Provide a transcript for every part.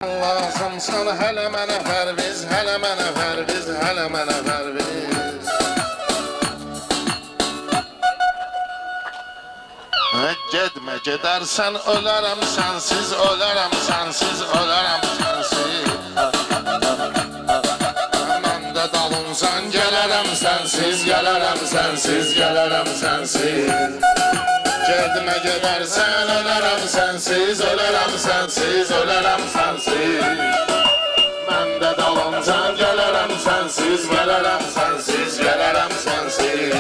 Lazımsan hələ mənə fərviz, hələ mənə fərviz, hələ mənə fərviz. Getmə, gedərsən ölərəm sənsiz, ölərəm sənsiz, ölərəm sənsiz. Mən də dalıncan gələrəm sənsiz, gələrəm sənsiz, gələrəm sənsiz. Getmə, gedərsən ölərəm sənsiz, ölərəm sənsiz, ölərəm sənsiz. Mən də dalıncan gələrəm sənsiz, gələrəm sənsiz, gələrəm sənsiz.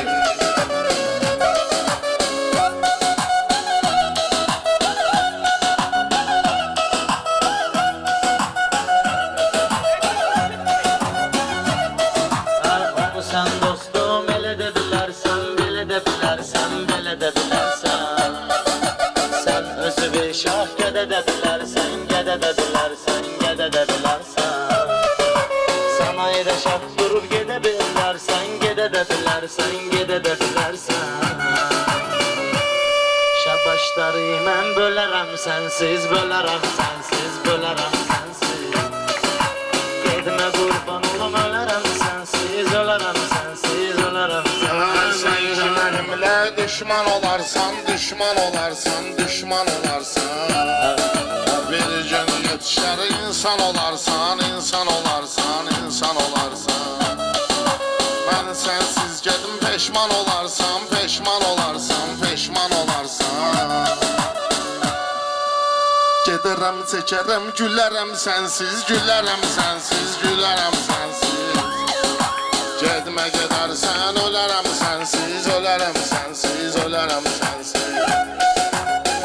Sən dostum, elə də bilərsən, belə də bilərsən, belə də bilərsən. Sən özü bir şah, gədə də bilərsən, gədə də bilərsən, gədə də bilərsən. Sən ayrı şah durub gedə bilərsən, gədə də bilərsən, gədə də bilərsən. Şabaşları mən bölərəm sənsiz, bölərəm sənsiz, bölərəm sənsiz. Gedmə qurban olum, ölərəm sənsiz, ölərəm sənsiz, ölərəm sənsiz. Sən ki mənimlə düşman olarsan, düşman olarsan, düşman olarsan. Bir gün yetişər insan olarsan, insan olarsan, insan olarsan. Mən sənsiz gedim peşman olarsan, peşman olarsan, peşman olarsan. Gedirəm, çəkərəm, gülərəm sənsiz, gülərəm sənsiz, gülərəm sənsiz. Getmə, gedərsən, ölərəm sənsiz, ölərəm sənsiz, ölərəm sənsiz.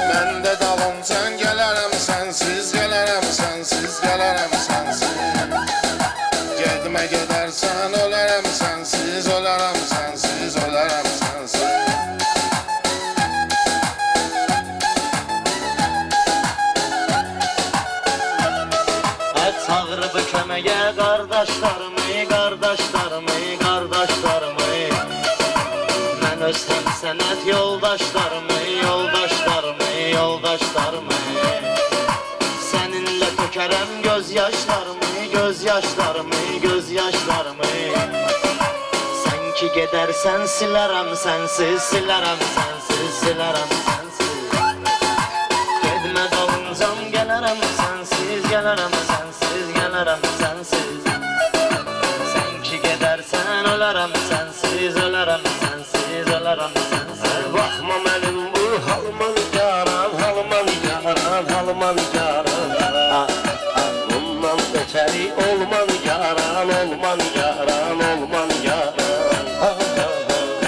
Mən də dalıncan gələrəm sənsiz, gələrəm sənsiz, gələrəm sənsiz. Getmə, gedərsən, ölərəm sənsiz, ölərəm sənsiz, ölərəm sənsiz. Çağırıb köməyə qardaşlarımı, qardaşlarımı, qardaşlarımı. Mən öz həmsənət yoldaşlarımı, yoldaşlarımı, yoldaşlarımı. Səninlə tökərəm gözyaşlarımı, gözyaşlarımı, gözyaşlarımı. Sən ki gedərsən silərəm sənsiz, silərəm sənsiz, silərəm sənsiz. Gedmə dalıncan gələrəm sənsiz, gələrəm sənsiz, gələrəm sənsiz. Sən ki gedərsən ölərəm sənsiz, ölərəm sənsiz, ölərəm sənsiz. Baxma mənim bu halıma nigaran, halıma nigaran, halıma nigaran. Bundan ötəri olma nigaran, olma nigaran, olma nigaran.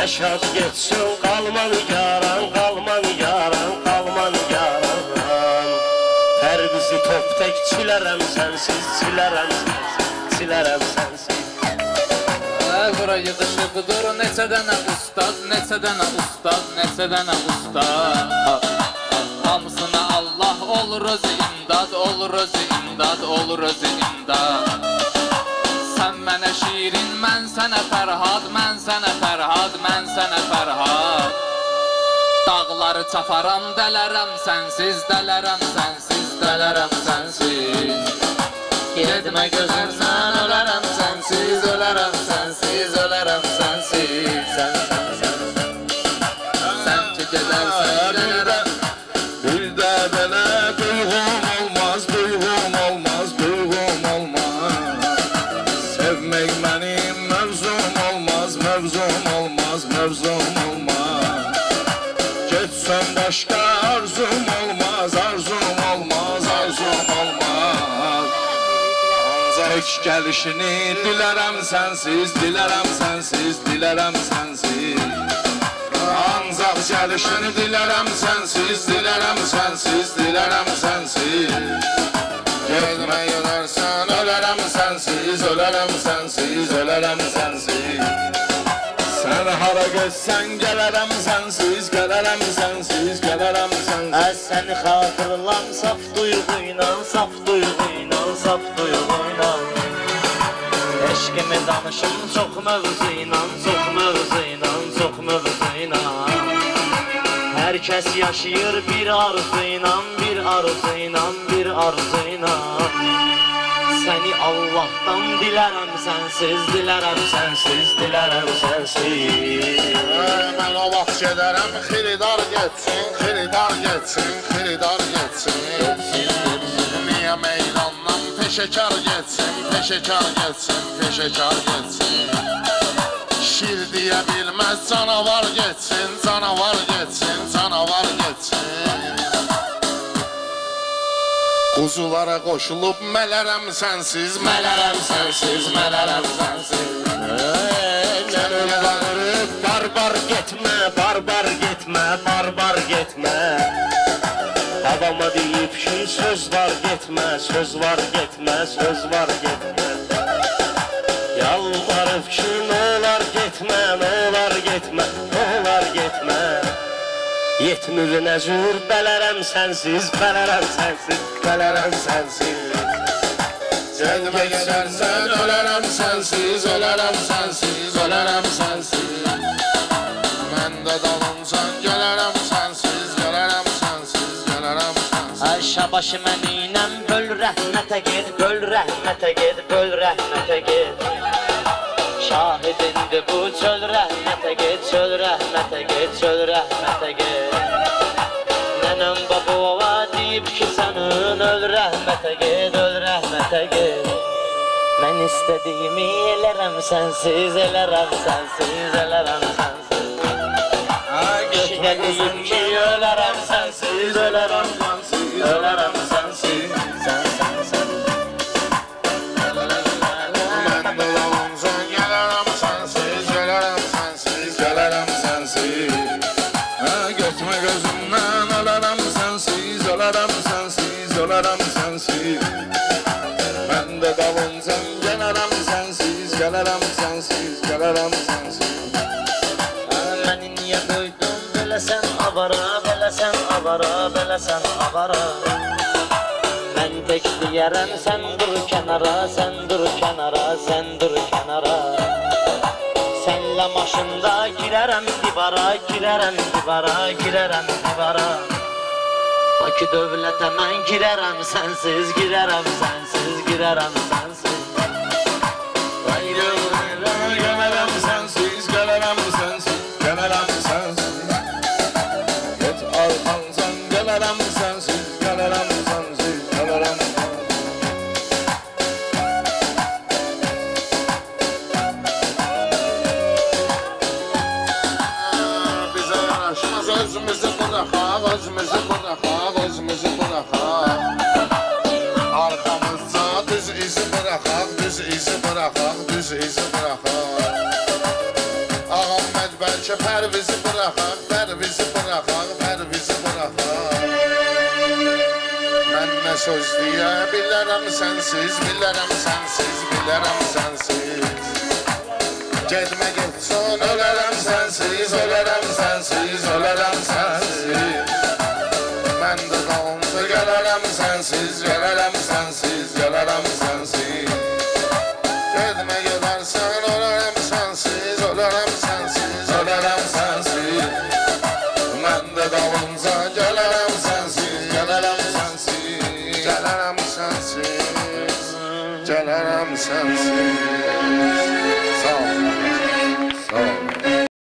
Əşad geçsin, qalma nigaran, qalma nigaran, qalma nigaran. Hər bizi top tək çilərəm sənsiz, çilərəm sənsiz, çilərəm sənsiz. Bura yığışıqdır neçə dənə ustad, neçə dənə ustad, neçə dənə ustad. Hamısına Allah olur özü imdad, olur özü imdad, olur özü imdad. Sən mənə şirin, mən sənə Fərhad, mən sənə Fərhad, mən sənə Fərhad. Dağları çaparam, dələrəm sənsiz, dələrəm sənsiz, dələrəm sənsiz. Gedmə gözümdən ölərəm sənsiz, ölərəm sənsiz, ölərəm sənsiz. Sən ki gedərsən ölərəm. Bir də belə duyğum olmaz, duyğum olmaz, duyğum olmaz. Sevmək mənim mövzum olmaz, mövzum olmaz, mövzum olmaz. Getsən başqa arzum olmaz, arzum olmaz, arzum olmaz. Tək gəlişini dilərəm sənsiz, dilərəm sənsiz, dilərəm sənsiz. Ancaq gəlişini dilərəm sənsiz, dilərəm sənsiz, dilərəm sənsiz. Getmə, gedərsən, ölərəm sənsiz, ölərəm sənsiz, ölərəm sənsiz. Sən hara getsən, gələrəm sənsiz, gələrəm sənsiz, gələrəm sənsiz. Səni xatırlam saf duyğuyla, saf duyğuyla, saf duyğuyla. Eşqimi danışım çox mövzuyla, çox mövzuyla, çox mövzuyla. Hər kəs yaşayır bir arzuyla, bir arzuyla, bir arzuyla. Allah'tan dilərəm sənsiz, dilərəm sənsiz, dilərəm sənsiz. Mən o vaxt gedərəm, xiridar getsin, xiridar getsin, xiridar getsin. Niyə meydandan peşəkar getsin, peşəkar getsin, peşəkar getsin. Şir deyə bilməz, canavar getsin, canavar getsin, canavar getsin. Quzulara qoşulub mələrəm sənsiz, mələrəm sənsiz, mələrəm sənsiz. Canım bağırıb barbar getmə, barbar getmə, barbar getmə. Babama deyib ki söz var getmə, söz var getmə, söz var getmə. Yalvarıb ki nə olar getmə, nə olar getmə, nə olar getmə. Yetmir nəzür, bələrəm sənsiz, bələrəm sənsiz, bələrəm sənsiz. Cədmə gedərsən, ölərəm sənsiz, ölərəm sənsiz, ölərəm sənsiz. Mən də dalıncan, gələrəm sənsiz, gələrəm sənsiz, gələrəm sənsiz. Ay şabaşı mənimlə böl rəhmətə get, böl rəhmətə get, böl rəhmətə get. Şahidindir bu çöl rəhmətə get, çöl rəhmətə get, çöl rəhmətə get. Nənəm babava deyib ki sənin öl rəhmətə get, öl rəhmətə get. Mən istədiyimi elərəm sənsiz, elərəm sənsiz, elərəm sənsiz. Kişiyə deyib ki ölərəm sənsiz, ölərəm sənsiz, ölərəm sənsiz. Sən, sən, sən. Mən də dalıncan, gələrəm sənsiz, gələrəm sənsiz, gələrəm sənsiz. Götmə gözümdən, ölərəm sənsiz, ölərəm sənsiz, ölərəm sənsiz. Mən də dalıncan, gələrəm sənsiz, gələrəm sənsiz, gələrəm sənsiz. Məni niyə qoydun beləsən avara, beləsən avara, beləsən avara. Mən tək deyərəm sən dur kənara, sən dur kənara, sən dur kənara. Sənlə maşında girərəm divara, girərəm divara, girərəm divara. Bakı dövlətə mən girərəm sənsiz, girərəm sənsiz, girərəm sənsiz. Gələrəm sənsiz, gələrəm sənsiz, gələrəm sənsiz. Get arxancan, gələrəm sənsiz, gələrəm sənsiz, gələrəm sənsiz. Bizə yaraşmaz, özümüzü bıraxaq, özümüzü bıraxaq, özümüzü bıraxaq. Arxamızca düz izi bıraxaq, düz izi bıraxaq, düz izi bıraxaq. Ağaməd bəlkə pərvizi bıraxaq, pərvizi bıraxaq, pərvizi bıraxaq. Mən nə söz deyə bilərəm sənsiz, bilərəm sənsiz, bilərəm sənsiz. Gedmə getsən, ölərəm sənsiz, ölərəm sənsiz, ölərəm sənsiz. Mən də dalınca gələrəm sənsiz, gələrəm sənsiz, gələrəm sənsiz. Gedmə gedərsən, ölərəm sənsiz, ölərəm sənsiz, ölərəm sənsiz. Mən də dalınca gələrəm sənsiz, gələrəm sənsiz, gələrəm sənsiz, gələrəm sənsiz.